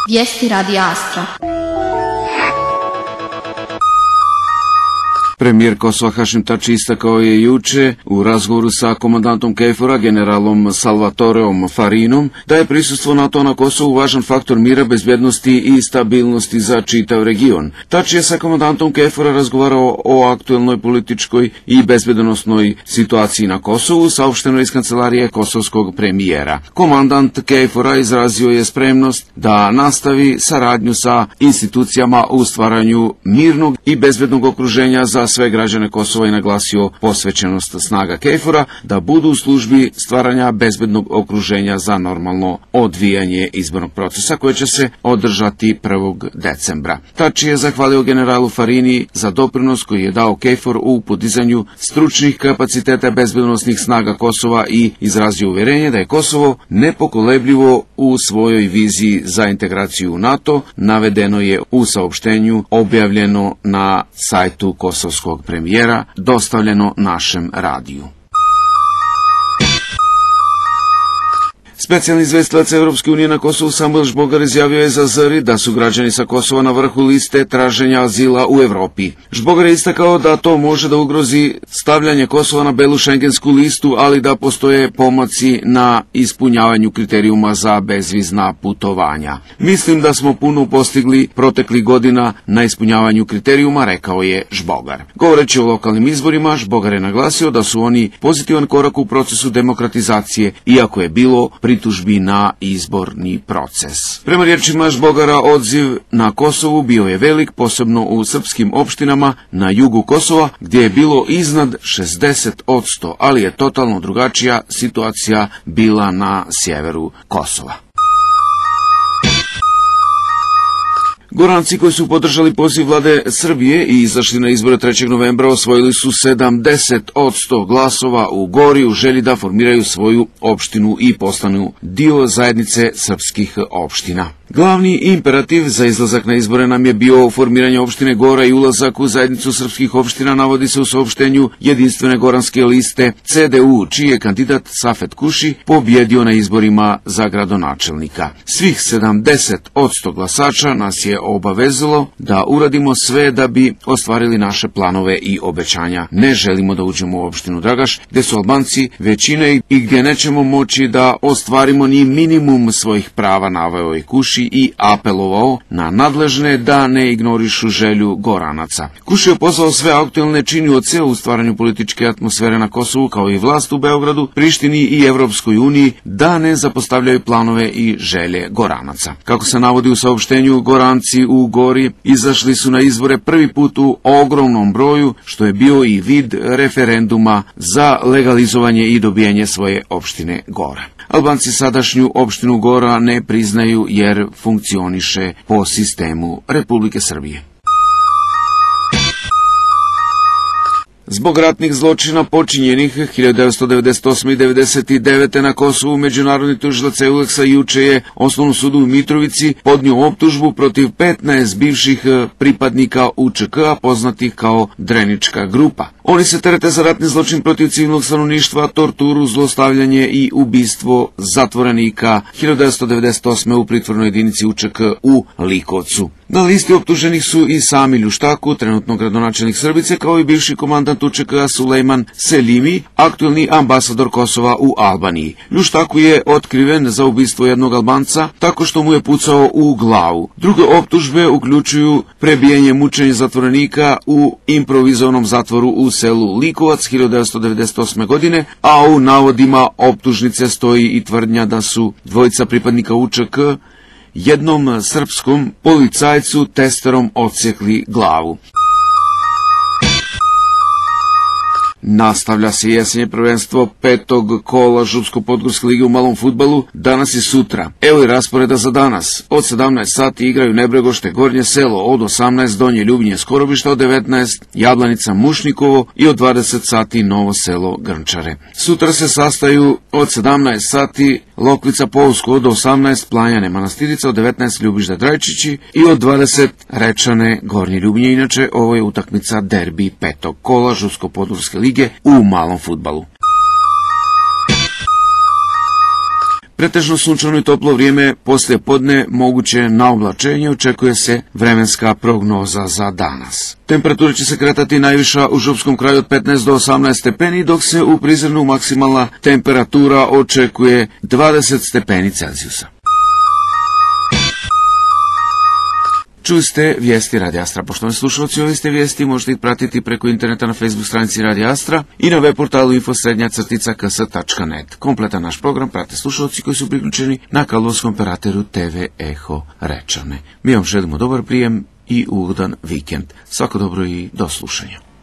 Vijesti Radija Astra. Premijer Kosova Hašim Tači istakao je juče u razgovoru sa komandantom KFOR-a generalom Salvatoreom Farinom da je prisustvo NATO na Kosovu važan faktor mira, bezbjednosti i stabilnosti za čitav region. Tači je sa komandantom KFOR-a razgovarao o aktuelnoj političkoj i bezbjednosnoj situaciji na Kosovu, saopšteno iz kancelarije kosovskog premijera. Komandant KFOR-a izrazio je spremnost da nastavi saradnju sa institucijama u stvaranju mirnog i bezbjednog okruženja za sve građane Kosova i naglasio posvećenost snaga KFOR-a da budu u službi stvaranja bezbednog okruženja za normalno odvijanje izbornog procesa koje će se održati 1. decembra. Tači je zahvalio generalu Farini za doprinos koji je dao KFOR u podizanju stručnih kapaciteta bezbednosnih snaga Kosova i izrazio uvjerenje da je Kosovo nepokolebljivo u svojoj viziji za integraciju u NATO, navedeno je u saopštenju objavljeno na sajtu kosovskog premijera, dostavljeno našem radiju. Specijalni izvestilac Evropske unije na Kosovu Samuel Žbogar izjavio je za ZRI da su građani sa Kosova na vrhu liste traženja azila u Evropi. Žbogar je istakao da to može da ugrozi stavljanje Kosova na belu šengensku listu, ali da postoje pomaci na ispunjavanju kriterijuma za bezvizna putovanja. Mislim da smo puno postigli proteklih godina na ispunjavanju kriterijuma, rekao je Žbogar. Govoreći o lokalnim izborima, Žbogar je naglasio da su oni pozitivan korak u procesu demokratizacije, iako je bilo pritužbi na izborni proces. Prema riječima Žbogara, odziv na Kosovu bio je velik, posebno u srpskim opštinama na jugu Kosova, gdje je bilo iznad 60%, ali je totalno drugačija situacija bila na sjeveru Kosova. Goranci koji su podržali poziv vlade Srbije i izašli na izbore 3. novembra osvojili su 70% glasova u Gori u želji da formiraju svoju opštinu i postanu dio zajednice srpskih opština. Glavni imperativ za izlazak na izbore nam je bio formiranje opštine Gora i ulazak u zajednicu srpskih opština, navodi se u saopštenju jedinstvene goranske liste CDU, čiji je kandidat Safet Kuši pobjedio na izborima za gradonačelnika. Svih 70% glasača nas je obavezalo da uradimo sve da bi ostvarili naše planove i obećanja. Ne želimo da uđemo u opštinu Dragaš, gde su Albanci većine i gdje nećemo moći da ostvarimo ni minimum svojih prava, naveo je Kuši i apelovao na nadležne da ne ignorišu želju Goranaca. Kuši je pozvao sve aktuelne činioce u stvaranju političke atmosfere na Kosovu, kao i vlast u Beogradu, Prištini i Evropskoj uniji, da ne zapostavljaju planove i želje Goranaca. Kako se navodi u saopštenju, Goranci u Gori izašli su na izbore prvi put u ogromnom broju, što je bio i vid referenduma za legalizovanje i dobijanje svoje opštine Gora. Albanci sadašnju opštinu Gora ne priznaju jer funkcioniše po sistemu Republike Srbije. Zbog ratnih zločina počinjenih 1998. i 1999. na Kosovu, međunarodni tužilac EULEX-a juče je Osnovnom sudu u Mitrovici podnio optužbu protiv 15 bivših pripadnika UČK-a poznatih kao Drenička grupa. Oni se terete za ratni zločin protiv civilnog stanovništva, torturu, zlostavljanje i ubistvo zatvorenika 1998. u pritvornoj jedinici UČK u Likovcu. Na listi optuženih su i Sami Ljuštaku, trenutno gradonačelnik Srbice, kao i bivši komandant UČK-a Sulejman Selimi, aktuelni ambasador Kosova u Albaniji. Ljuštaku je otkriven za ubistvo jednog Albanca tako što mu je pucao u glavu. Druge optužbe uključuju prebijanje, mučenje zatvorenika u improvizovanom zatvoru u selu Likovac 1998. godine, a u navodima optužnice stoji i tvrdnja da su dvojica pripadnika UČK jednom srpskom policajcu testerom odsjekli glavu. Nastavlja se jesenje prvenstvo 5. kola Župsko-podgorske lige u malom fudbalu danas i sutra. Evo i rasporeda za danas. Od 17 sati igraju Nebregošte Gornje Selo, od 18 Donje Ljubinje Skorobišta, od 19 Jablanica Mušnikovo i od 20 sati Novo Selo Grnčare. Sutra se sastaju od 17 sati Lokvica Pousko, od 18 Planjane Manastirica, od 19 Ljubižda Drajčići i od 20 Rečane Gornje Ljubinje. Inače, ovo je utakmica derbi 5. kola Župsko-podgorske lige u malom fudbalu. Pretežno sunčano i toplo vrijeme, poslije podne moguće na oblačenje, očekuje se vremenska prognoza za danas. Temperatura će se kretati najviša u Župskom kraju od 15 do 18 stepeni, dok se u Prizrenu maksimalna temperatura očekuje 20 stepeni Celzijusa. Čuli ste vijesti Radio Astra. Poštovani slušalci, ove ste vijesti možete ih pratiti preko interneta na Facebook stranici Radio Astra i na web portalu info_ks.net. Kompletan naš program prate slušalci koji su priključeni na kablovskom operateru TV Eho Rečane. Mi vam želimo dobar prijem i ugodan vikend. Svako dobro i do slušanja.